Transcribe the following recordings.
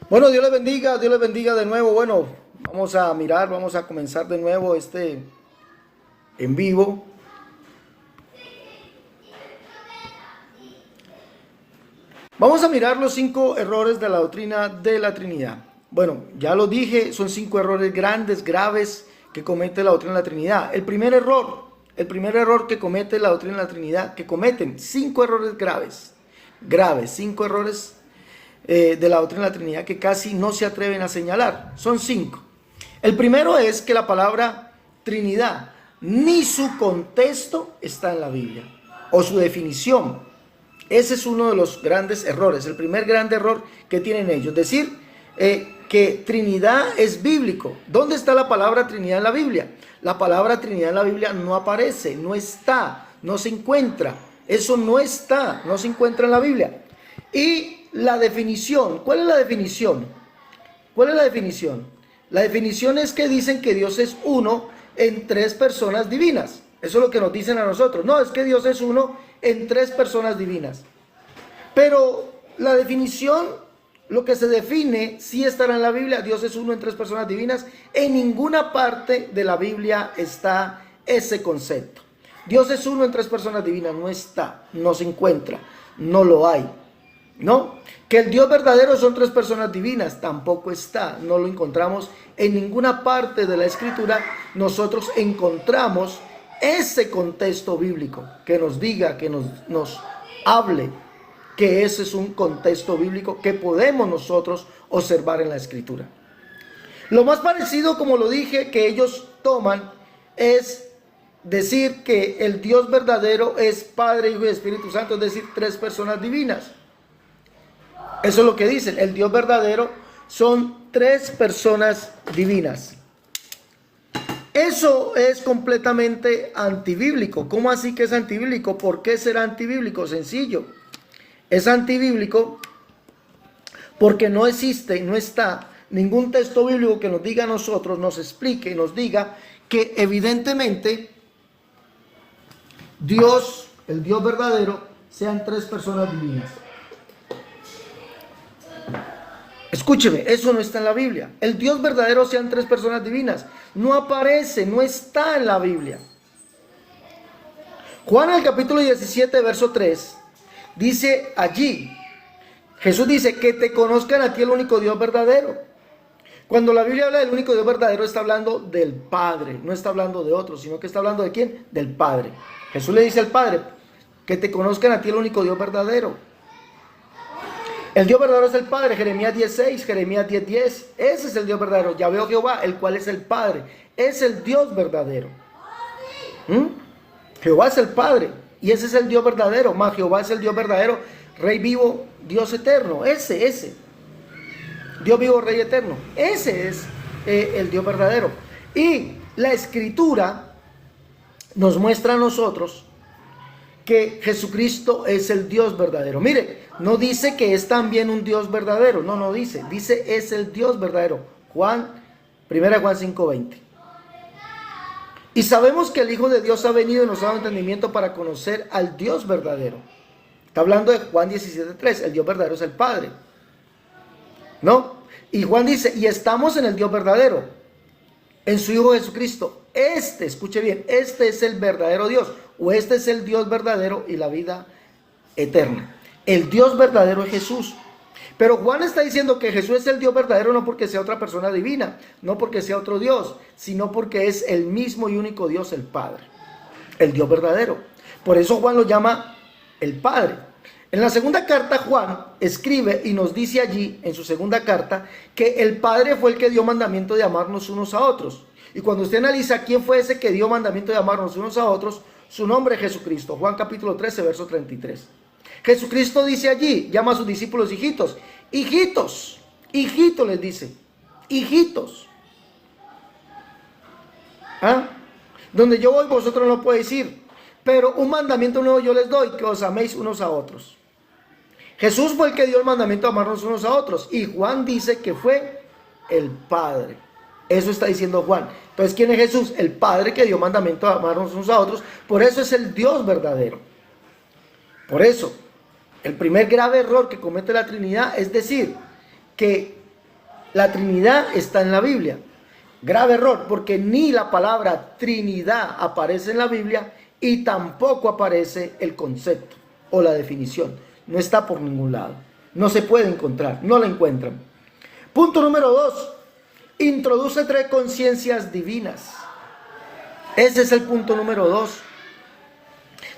Bueno, Dios les bendiga de nuevo. Bueno, vamos a mirar, vamos a comenzar de nuevo en vivo. Vamos a mirar los 5 errores de la doctrina de la Trinidad. Bueno, ya lo dije, son 5 errores grandes, graves, que comete la doctrina de la Trinidad. El primer error que comete la doctrina de la Trinidad, que cometen 5 errores graves, 5 errores de la doctrina de la Trinidad que casi no se atreven a señalar. Son 5. El primero es que la palabra Trinidad, ni su contexto está en la Biblia, o su definición. Ese es uno de los grandes errores, el primer gran error que tienen ellos. Decir que Trinidad es bíblico. ¿Dónde está la palabra Trinidad en la Biblia? La palabra Trinidad en la Biblia no aparece, no está, no se encuentra. Eso no está, no se encuentra en la Biblia. Y la definición, ¿cuál es la definición? ¿Cuál es la definición? La definición es que dicen que Dios es uno en 3 personas divinas. Eso es lo que nos dicen a nosotros. No, es que Dios es uno en 3 personas divinas. Pero la definición, lo que se define, sí estará en la Biblia. Dios es uno en 3 personas divinas. En ninguna parte de la Biblia está ese concepto. Dios es uno en 3 personas divinas. No está, no se encuentra, no lo hay. ¿No? Que el Dios verdadero son 3 personas divinas, tampoco está, no lo encontramos en ninguna parte de la Escritura. Nosotros encontramos ese contexto bíblico que nos diga, que nos hable que ese es un contexto bíblico que podemos nosotros observar en la Escritura. Lo más parecido, como lo dije, que ellos toman es decir que el Dios verdadero es Padre, Hijo y Espíritu Santo, es decir, 3 personas divinas. Eso es lo que dicen, el Dios verdadero son 3 personas divinas. Eso es completamente antibíblico. ¿Cómo así que es antibíblico? ¿Por qué será antibíblico? Sencillo. Es antibíblico porque no existe, no está ningún texto bíblico que nos diga a nosotros, nos explique, nos diga que evidentemente Dios, el Dios verdadero, sean 3 personas divinas. Escúcheme, eso no está en la Biblia. El Dios verdadero sean 3 personas divinas. No aparece, no está en la Biblia. Juan, el capítulo 17, verso 3, dice allí, Jesús dice, que te conozcan a ti el único Dios verdadero. Cuando la Biblia habla del único Dios verdadero, está hablando del Padre, no está hablando de otro, sino que está hablando de ¿quién? Del Padre. Jesús le dice al Padre, que te conozcan a ti el único Dios verdadero. El Dios verdadero es el Padre, Jeremías 10:6, Jeremías 10:10, ese es el Dios verdadero. Ya veo Jehová, el cual es el Padre, es el Dios verdadero. Jehová es el Padre, y ese es el Dios verdadero, más Jehová es el Dios verdadero, Rey vivo, Dios eterno, ese, Dios vivo, Rey eterno, ese es el Dios verdadero. Y la Escritura nos muestra a nosotros que Jesucristo es el Dios verdadero. Mire, no dice que es también un Dios verdadero, no dice es el Dios verdadero. 1 Juan 5:20. Y sabemos que el Hijo de Dios ha venido y nos ha dado entendimiento para conocer al Dios verdadero. Está hablando de Juan 17:3, el Dios verdadero es el Padre, ¿no? Y Juan dice, y estamos en el Dios verdadero, en su Hijo Jesucristo. Escuche bien, este es el verdadero Dios, o este es el Dios verdadero y la vida eterna. El Dios verdadero es Jesús. Pero Juan está diciendo que Jesús es el Dios verdadero no porque sea otra persona divina, no porque sea otro Dios, sino porque es el mismo y único Dios, el Padre, el Dios verdadero. Por eso Juan lo llama el Padre. En la segunda carta Juan escribe y nos dice allí, en su segunda carta, que el Padre fue el que dio mandamiento de amarnos unos a otros. Y cuando usted analiza quién fue ese que dio mandamiento de amarnos unos a otros, su nombre es Jesucristo. Juan capítulo 13, verso 33. Jesucristo dice allí, llama a sus discípulos hijitos. Hijitos les dice. Hijitos. ¿Ah? Donde yo voy vosotros no podéis ir. Pero un mandamiento nuevo yo les doy, que os améis unos a otros. Jesús fue el que dio el mandamiento de amarnos unos a otros. Y Juan dice que fue el Padre. Eso está diciendo Juan. Entonces, ¿quién es Jesús? El Padre que dio mandamiento de amarnos unos a otros. Por eso es el Dios verdadero. Por eso, el primer grave error que comete la Trinidad es decir que La Trinidad está en la Biblia. Grave error, porque ni la palabra Trinidad aparece en la Biblia y tampoco aparece el concepto o la definición. No está por ningún lado. No se puede encontrar, no la encuentran. Punto número 2. Introduce 3 conciencias divinas. Ese es el punto número 2.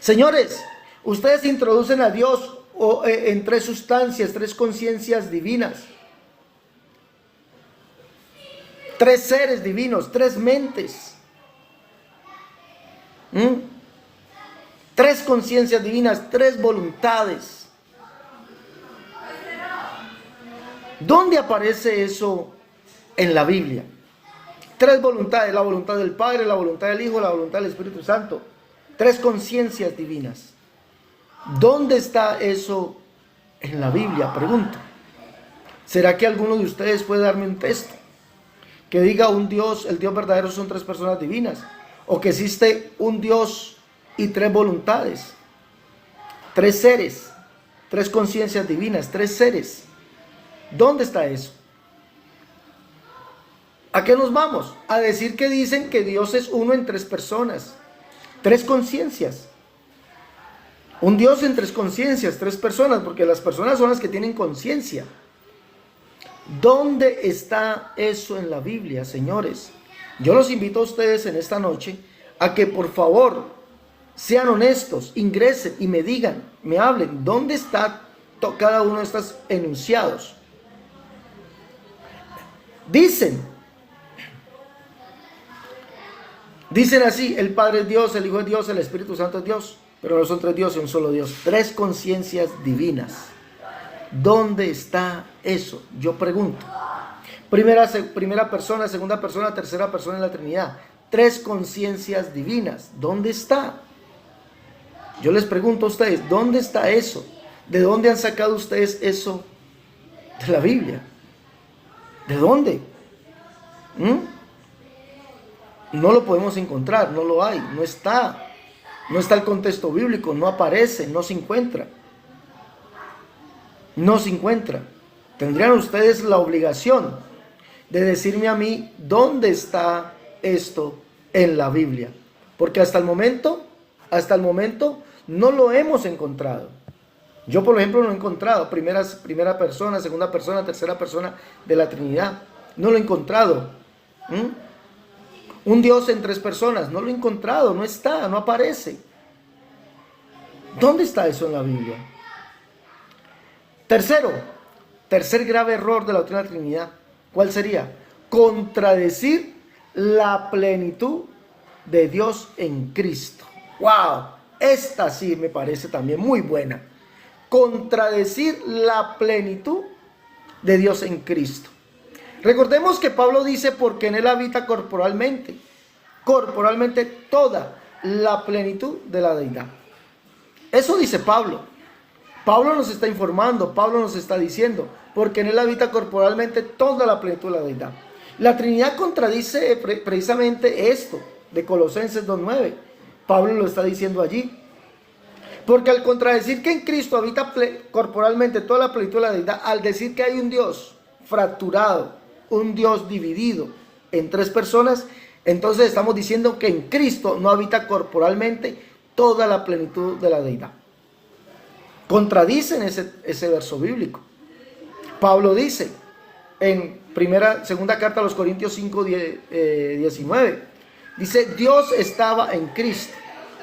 Señores, ustedes introducen a Dios en 3 sustancias, 3 conciencias divinas. 3 seres divinos, 3 mentes. 3 conciencias divinas, 3 voluntades. ¿Dónde aparece eso en la Biblia? 3 voluntades, la voluntad del Padre, la voluntad del Hijo, la voluntad del Espíritu Santo. 3 conciencias divinas. ¿Dónde está eso en la Biblia? Pregunto. ¿Será que alguno de ustedes puede darme un texto que diga un Dios, el Dios verdadero son 3 personas divinas? O que existe un Dios y 3 voluntades, 3 seres, 3 conciencias divinas, 3 seres. ¿Dónde está eso? ¿A qué nos vamos? A decir que dicen que Dios es uno en 3 personas, 3 conciencias. Un Dios en 3 conciencias, 3 personas, porque las personas son las que tienen conciencia. ¿Dónde está eso en la Biblia, señores? Yo los invito a ustedes en esta noche a que por favor sean honestos, ingresen y me digan, me hablen, ¿dónde está cada uno de estos enunciados? Dicen así: el Padre es Dios, el Hijo es Dios, el Espíritu Santo es Dios, pero no son 3 dioses, un solo Dios. 3 conciencias divinas. ¿Dónde está eso? Yo pregunto. Primera persona, segunda persona, tercera persona en la Trinidad. 3 conciencias divinas. ¿Dónde está? Yo les pregunto a ustedes, ¿dónde está eso? ¿De dónde han sacado ustedes eso de la Biblia? ¿De dónde? No lo podemos encontrar, no lo hay, no está. No está el contexto bíblico, no aparece, no se encuentra. No se encuentra. Tendrían ustedes la obligación de decirme a mí dónde está esto en la Biblia. Porque hasta el momento no lo hemos encontrado. Yo, por ejemplo, no he encontrado primera persona, segunda persona, tercera persona de la Trinidad. No lo he encontrado. Un Dios en 3 personas, no lo he encontrado, no está, no aparece. ¿Dónde está eso en la Biblia? Tercer grave error de la doctrina de la Trinidad. ¿Cuál sería? Contradecir la plenitud de Dios en Cristo. ¡Wow! Esta sí me parece también muy buena. Contradecir la plenitud de Dios en Cristo. Recordemos que Pablo dice: porque en él habita corporalmente toda la plenitud de la deidad. Eso dice Pablo. Pablo nos está informando, Pablo nos está diciendo: porque en él habita corporalmente toda la plenitud de la deidad. La Trinidad contradice precisamente esto de Colosenses 2:9. Pablo lo está diciendo allí. Porque al contradecir que en Cristo habita corporalmente toda la plenitud de la deidad, al decir que hay un Dios fracturado, un Dios dividido en 3 personas, entonces estamos diciendo que en Cristo no habita corporalmente toda la plenitud de la deidad. Contradicen ese verso bíblico. Pablo dice en segunda carta a los Corintios 5:19, dice: Dios estaba en Cristo.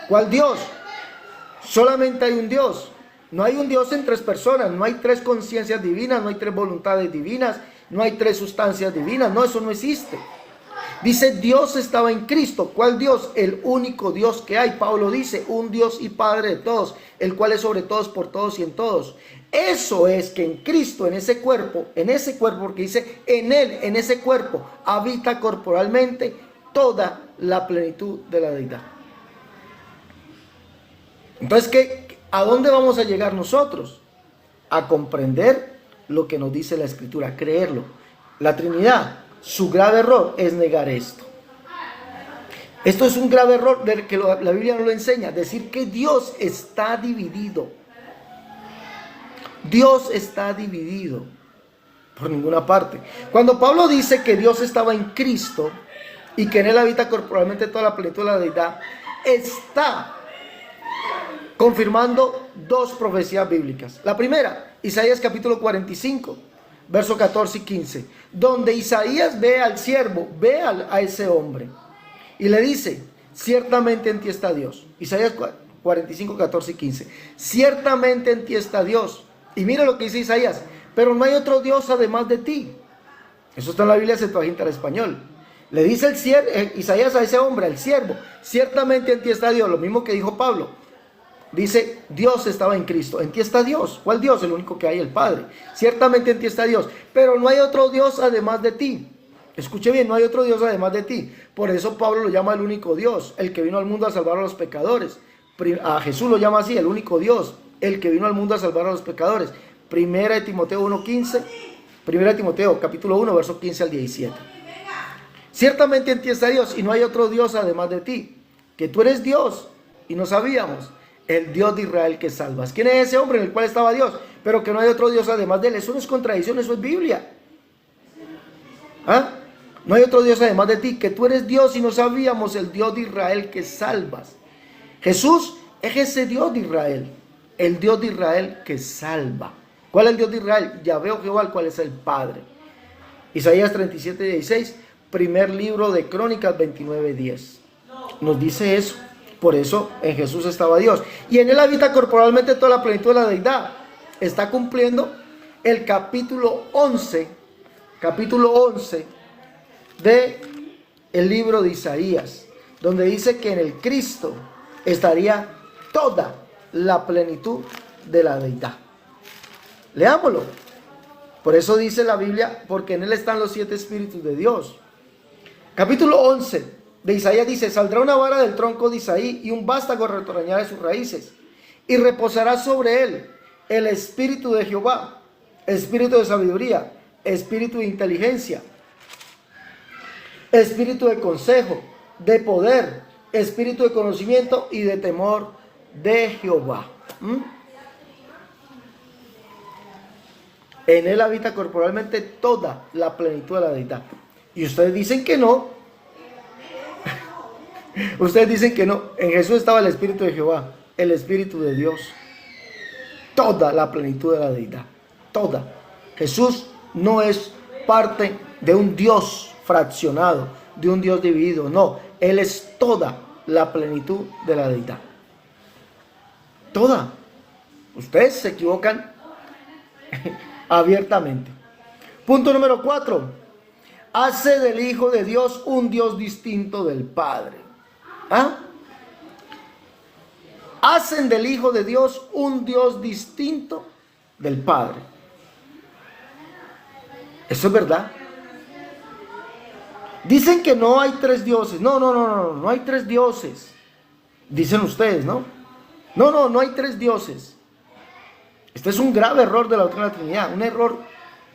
¿Cuál Dios? Solamente hay un Dios. No hay un Dios en 3 personas, no hay 3 conciencias divinas, no hay 3 voluntades divinas, no hay 3 sustancias divinas. No, eso no existe. Dice: Dios estaba en Cristo. ¿Cuál Dios? El único Dios que hay. Pablo dice: un Dios y Padre de todos, el cual es sobre todos, por todos y en todos. Eso es que en Cristo, en ese cuerpo, porque dice en él, en ese cuerpo, habita corporalmente toda la plenitud de la deidad. Entonces, ¿a dónde vamos a llegar nosotros? A comprender lo que nos dice la Escritura, creerlo. La Trinidad, su grave error es negar esto. Esto es un grave error que la Biblia no lo enseña. Decir que Dios está dividido. Dios está dividido. Por ninguna parte. Cuando Pablo dice que Dios estaba en Cristo y que en él habita corporalmente toda la plenitud de la deidad, está confirmando dos profecías bíblicas. La primera, Isaías capítulo 45, versos 14 y 15, donde Isaías ve al siervo, ve a ese hombre y le dice: ciertamente en ti está Dios. Isaías 45, 14 y 15. Ciertamente en ti está Dios. Y mira lo que dice Isaías: pero no hay otro Dios además de ti. Eso está en la Biblia Septuaginta al español. Le dice Isaías a ese hombre, al siervo: ciertamente en ti está Dios. Lo mismo que dijo Pablo. Dice: Dios estaba en Cristo. En ti está Dios. ¿Cuál Dios? El único que hay, el Padre. Ciertamente en ti está Dios. Pero no hay otro Dios además de ti. Escuche bien, no hay otro Dios además de ti. Por eso Pablo lo llama el único Dios, el que vino al mundo a salvar a los pecadores. A Jesús lo llama así, el único Dios, el que vino al mundo a salvar a los pecadores. Primera de Timoteo 1:15, Primera de Timoteo capítulo 1, versos 15 al 17. Ciertamente en ti está Dios y no hay otro Dios además de ti. Que tú eres Dios y no sabíamos, el Dios de Israel que salvas. ¿Quién es ese hombre en el cual estaba Dios? Pero que no hay otro Dios además de él. Eso no es contradicción, eso es Biblia. ¿Ah? No hay otro Dios además de ti, que tú eres Dios y no sabíamos, el Dios de Israel que salvas. Jesús es ese Dios de Israel, el Dios de Israel que salva. ¿Cuál es el Dios de Israel? Yahvé o Jehová, el cual es el Padre. Isaías 37:16, primer libro de Crónicas 29:10. Nos dice eso. Por eso en Jesús estaba Dios. Y en él habita corporalmente toda la plenitud de la deidad. Está cumpliendo el capítulo 11 de el libro de Isaías, donde dice que en el Cristo estaría toda la plenitud de la deidad. Leámoslo. Por eso dice la Biblia: porque en él están los 7 espíritus de Dios. Capítulo 11 de Isaías dice: saldrá una vara del tronco de Isaí y un vástago retoñará de sus raíces, y reposará sobre él el espíritu de Jehová, espíritu de sabiduría, espíritu de inteligencia, espíritu de consejo, de poder, espíritu de conocimiento y de temor de Jehová. En él habita corporalmente toda la plenitud de la deidad. Y ustedes dicen que no. Ustedes dicen que no. En Jesús estaba el espíritu de Jehová, el espíritu de Dios. Toda la plenitud de la deidad. Toda. Jesús no es parte de un Dios fraccionado, de un Dios dividido. No, él es toda la plenitud de la deidad. Toda. Ustedes se equivocan abiertamente. Punto número 4. Hace del Hijo de Dios un Dios distinto del Padre. ¿Ah? Hacen del Hijo de Dios un Dios distinto del Padre. Eso es verdad. Dicen que no hay 3 dioses. No hay 3 dioses. Dicen ustedes, ¿no? No hay 3 dioses. Este es un grave error de la doctrina de la Trinidad, un error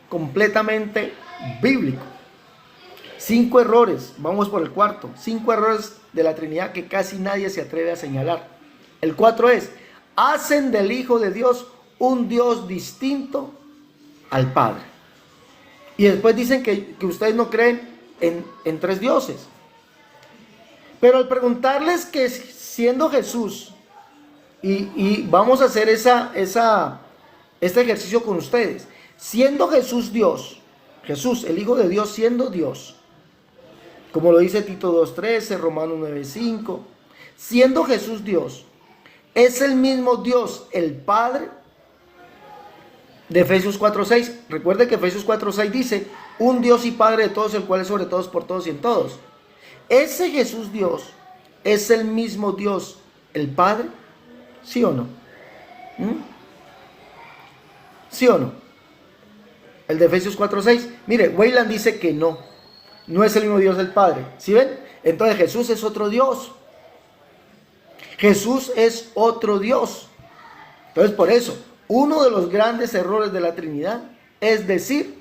completamente bíblico. 5 errores, vamos por el cuarto. 5 errores de la Trinidad que casi nadie se atreve a señalar. El 4 es: hacen del Hijo de Dios un Dios distinto al Padre. Y después dicen que ustedes no creen en 3 dioses. Pero al preguntarles que siendo Jesús, y vamos a hacer este ejercicio con ustedes, siendo Jesús Dios, Jesús, el Hijo de Dios, siendo Dios, como lo dice Tito 2:13, Romanos 9:5, siendo Jesús Dios, es el mismo Dios, el Padre, de Efesios 4:6. Recuerde que Efesios 4:6 dice: un Dios y Padre de todos, el cual es sobre todos, por todos y en todos. Ese Jesús Dios es el mismo Dios, el Padre, ¿sí o no? ¿Sí o no? El de Efesios 4:6. Mire, Weyland dice que no es el mismo Dios del Padre. ¿Sí ven? Entonces Jesús es otro Dios. Jesús es otro Dios. Entonces, por eso, uno de los grandes errores de la Trinidad es decir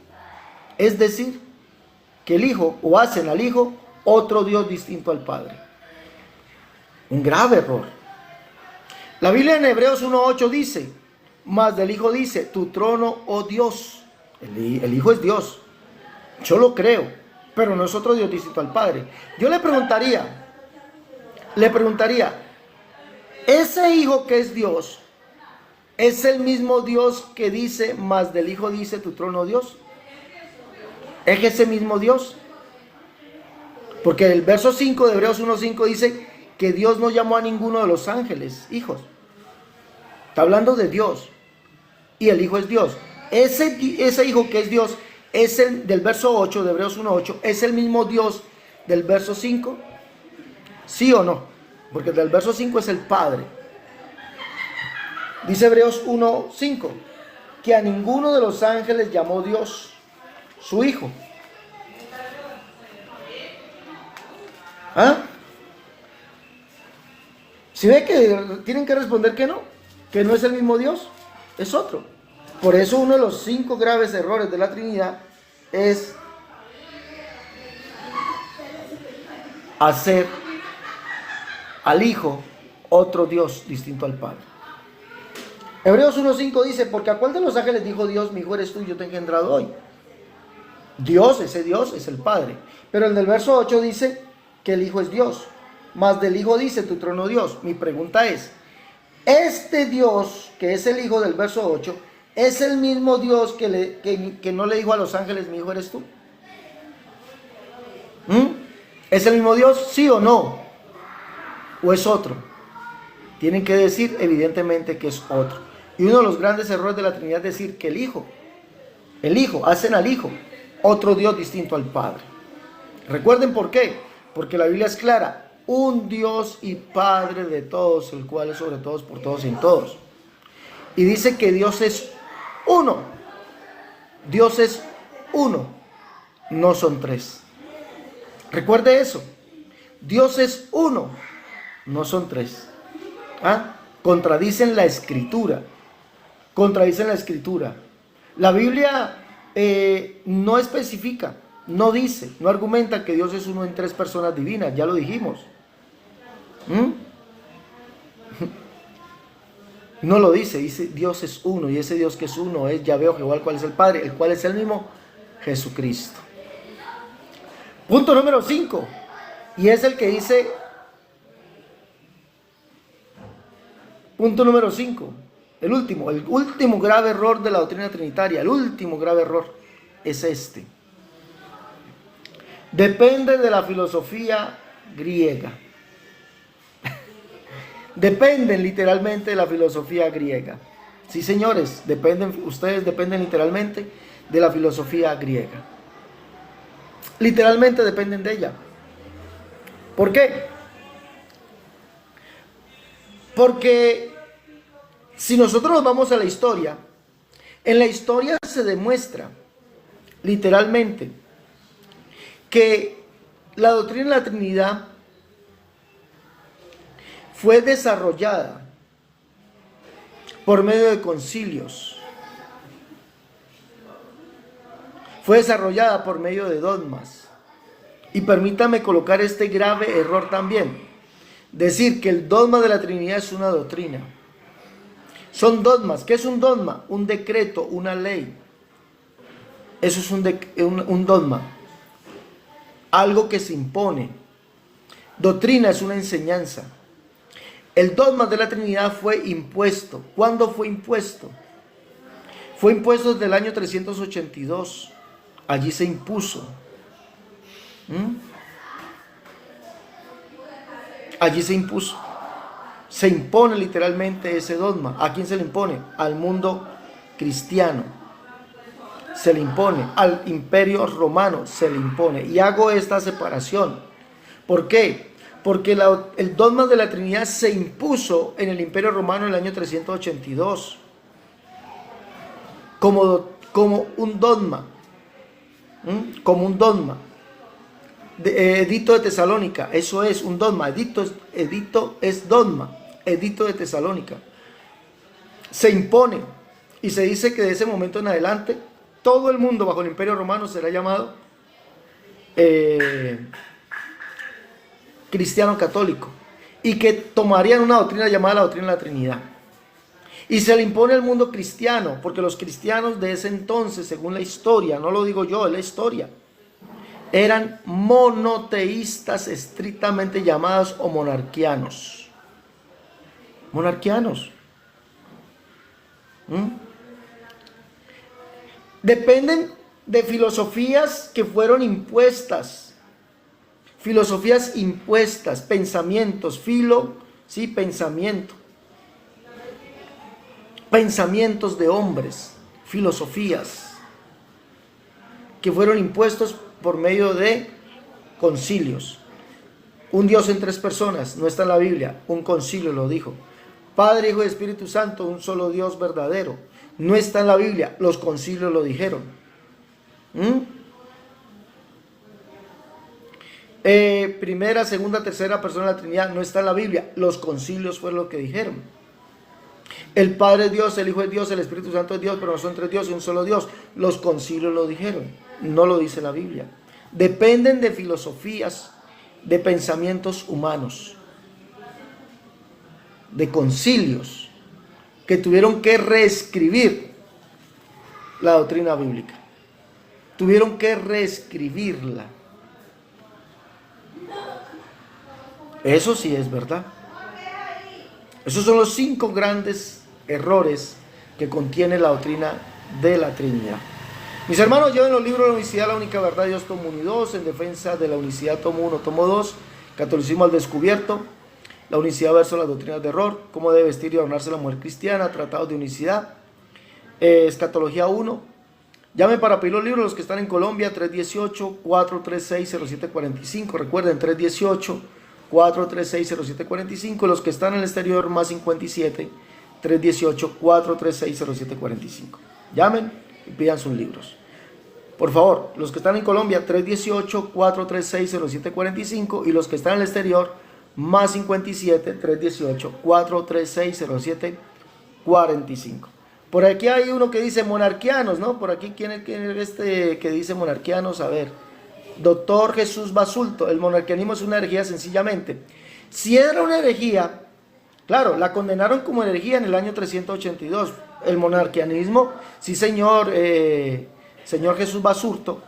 que el Hijo, o hacen al Hijo otro Dios distinto al Padre. Un grave error. La Biblia en Hebreos 1:8 dice: mas del Hijo dice: tu trono, oh Dios, El Hijo es Dios. Yo lo creo, pero no es otro Dios distinto al Padre. Yo le preguntaría, ese Hijo que es Dios, ¿es el mismo Dios que dice, más del Hijo dice tu trono, Dios? ¿Es ese mismo Dios? Porque el verso 5 de Hebreos 1:5 dice que Dios no llamó a ninguno de los ángeles hijos. Está hablando de Dios. Y el Hijo es Dios. Ese Hijo que es Dios es el del verso 8 de Hebreos 1:8. ¿Es el mismo Dios del verso 5? ¿Sí o no? Porque del verso 5 es el Padre. Dice Hebreos 1:5 que a ninguno de los ángeles llamó Dios su Hijo. ¿Ah? Si ve que tienen que responder que no es el mismo Dios, es otro. Por eso uno de los 5 graves errores de la Trinidad es hacer al Hijo otro Dios distinto al Padre. Hebreos 1:5 dice, porque a cuál de los ángeles dijo Dios, mi hijo eres tú, yo te he engendrado hoy. Ese Dios es el Padre. Pero en el verso 8 dice que el Hijo es Dios. Más del Hijo dice tu trono, Dios. Mi pregunta es, este Dios, que es el Hijo del verso 8, ¿es el mismo Dios que no le dijo a los ángeles, mi hijo eres tú? ¿Es el mismo Dios? ¿Sí o no? ¿O es otro? Tienen que decir evidentemente que es otro. Y uno de los grandes errores de la Trinidad es decir que el Hijo, hacen al Hijo otro Dios distinto al Padre. Recuerden por qué. Porque la Biblia es clara. Un Dios y Padre de todos, el cual es sobre todos, por todos y en todos. Y dice que Dios es uno. Dios es uno. No son tres. Recuerde eso. Dios es uno. No son tres. Contradicen la Escritura. La Biblia no especifica, no dice, no argumenta que Dios es uno en 3 personas divinas. Ya lo dijimos. No lo dice Dios es uno, y ese Dios que es uno es Yahvé o Jehová, el cual es el Padre, el cual es el mismo Jesucristo. Punto número 5, y es el que dice, punto número 5, el último grave error de la doctrina trinitaria, el último grave error es este. Depende de la filosofía griega. Dependen literalmente de la filosofía griega. Sí, señores, ustedes dependen literalmente de la filosofía griega. Literalmente dependen de ella. ¿Por qué? Porque si nosotros nos vamos a la historia, en la historia se demuestra literalmente que la doctrina de la Trinidad fue desarrollada por medio de concilios, fue desarrollada por medio de dogmas. Y permítame colocar este grave error también, decir que el dogma de la Trinidad es una doctrina. Son dogmas. ¿Qué es un dogma? Un decreto, una ley. Eso es un dogma, algo que se impone. Doctrina es una enseñanza. El dogma de la Trinidad fue impuesto. ¿Cuándo fue impuesto? Fue impuesto desde el año 382. Allí se impuso. Allí se impuso. Se impone literalmente ese dogma. ¿A quién se le impone? Al mundo cristiano. Se le impone. Al imperio romano se le impone. Y hago esta separación. ¿Por qué? Porque el dogma de la Trinidad se impuso en el imperio romano en el año 382. Como un dogma. Como un dogma. Edicto de Tesalónica, eso es un dogma. Edicto es dogma. Edicto de Tesalónica se impone y se dice que de ese momento en adelante todo el mundo bajo el imperio romano será llamado cristiano católico, y que tomarían una doctrina llamada la doctrina de la Trinidad. Y se le impone al mundo cristiano, porque los cristianos de ese entonces, según la historia, no lo digo yo, es la historia, eran monoteístas estrictamente llamados o monarquianos. Monarquianos. Dependen de filosofías que fueron impuestas. Filosofías impuestas, pensamientos, sí, pensamiento. Pensamientos de hombres, filosofías que fueron impuestos por medio de concilios. Un Dios en tres personas, no está en la Biblia, un concilio lo dijo. Padre, Hijo y Espíritu Santo, un solo Dios verdadero, no está en la Biblia, los concilios lo dijeron. Primera, segunda, tercera persona de la Trinidad, no está en la Biblia, los concilios fue lo que dijeron. El Padre es Dios, el Hijo es Dios, el Espíritu Santo es Dios, pero no son tres dioses, un solo Dios. Los concilios lo dijeron, no lo dice la Biblia. Dependen de filosofías, de pensamientos humanos, de concilios que tuvieron que reescribir la doctrina bíblica. Tuvieron que reescribirla. Eso sí es verdad. Esos son los 5 grandes errores que contiene la doctrina de la Trinidad. Mis hermanos, lleven los libros de la unicidad, la única verdad de Dios, tomo 1 y 2, en defensa de la unicidad, tomo 1, tomo 2, catolicismo al descubierto, la unicidad versus las doctrinas de error, cómo debe vestir y adornarse la mujer cristiana, tratados de unicidad, escatología 1. Llamen para pedir los libros los que están en Colombia, 318-436-0745, recuerden, 318-436-0745, los que están en el exterior, más 57, 318-436-0745. Llamen y pidan sus libros. Por favor, los que están en Colombia, 318-436-0745, y los que están en el exterior, más 57, 318-436-0745. Por aquí hay uno que dice monarquianos, ¿no? Por aquí, ¿quién es este que dice monarquianos? A ver, Doctor Jesús Basulto, el monarquianismo es una herejía sencillamente. Si era una herejía, claro, la condenaron como herejía en el año 382. El monarquianismo, sí señor, señor Jesús Basurto,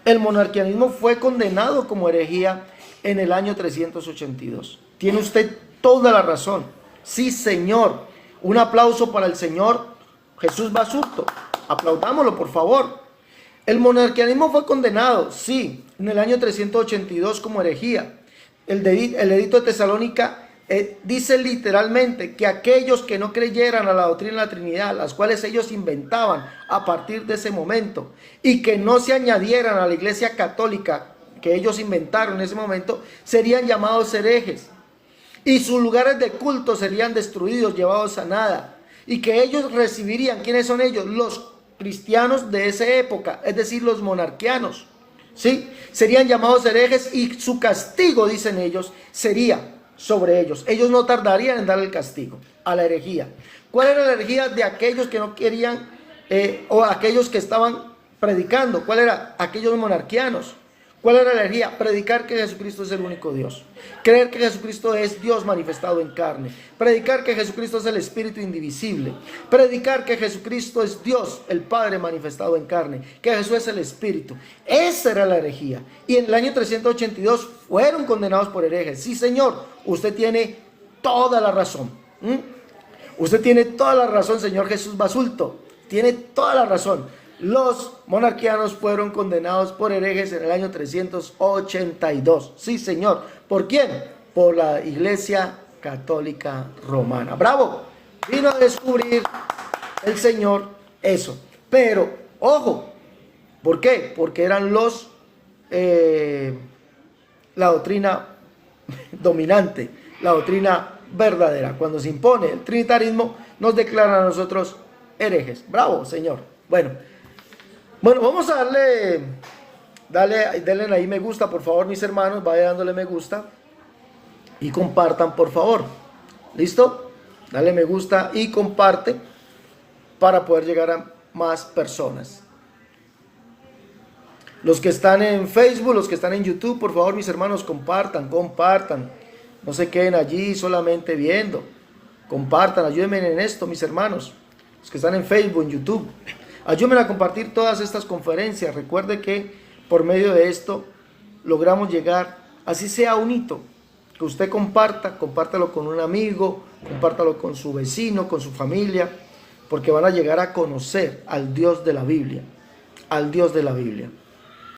el monarquianismo fue condenado como herejía en el año 382. Tiene usted toda la razón. Sí señor, un aplauso para el señor Jesús Basurto. Aplaudámoslo, por favor. El monarquianismo fue condenado, sí, en el año 382 como herejía. El edicto de Tesalónica dice literalmente que aquellos que no creyeran a la doctrina de la Trinidad, las cuales ellos inventaban a partir de ese momento, y que no se añadieran a la iglesia católica que ellos inventaron en ese momento, serían llamados herejes. Y sus lugares de culto serían destruidos, llevados a nada. Y que ellos recibirían, ¿quiénes son ellos? Los cristianos de esa época, es decir, los monarquianos, ¿sí? Serían llamados herejes y su castigo, dicen ellos, sería sobre ellos. Ellos no tardarían en dar el castigo a la herejía. ¿Cuál era la herejía de aquellos que no querían o aquellos que estaban predicando? ¿Cuál era? Aquellos monarquianos. ¿Cuál era la herejía? Predicar que Jesucristo es el único Dios. Creer que Jesucristo es Dios manifestado en carne. Predicar que Jesucristo es el Espíritu indivisible. Predicar que Jesucristo es Dios, el Padre manifestado en carne. Que Jesús es el Espíritu. Esa era la herejía. Y en el año 382 fueron condenados por herejes. Sí, señor, usted tiene toda la razón. Usted tiene toda la razón, señor Jesús Basulto. Tiene toda la razón. Los monarquianos fueron condenados por herejes en el año 382. Sí, señor. ¿Por quién? Por la Iglesia Católica Romana. ¡Bravo! Vino a descubrir el Señor eso. Pero, ojo, ¿por qué? Porque eran la doctrina dominante, la doctrina verdadera. Cuando se impone el trinitarismo, nos declaran a nosotros herejes. ¡Bravo, Señor! Bueno, vamos a denle ahí me gusta, por favor, mis hermanos, vaya dándole me gusta y compartan, por favor. ¿Listo? Dale me gusta y comparte para poder llegar a más personas. Los que están en Facebook, los que están en YouTube, por favor, mis hermanos, compartan. No se queden allí solamente viendo. Compartan, ayúdenme en esto, mis hermanos, los que están en Facebook, en YouTube. Ayúdenme a compartir todas estas conferencias. Recuerde que por medio de esto logramos llegar, así sea un hito, que usted compártalo con un amigo, compártalo con su vecino, con su familia, porque van a llegar a conocer al Dios de la Biblia, al Dios de la Biblia.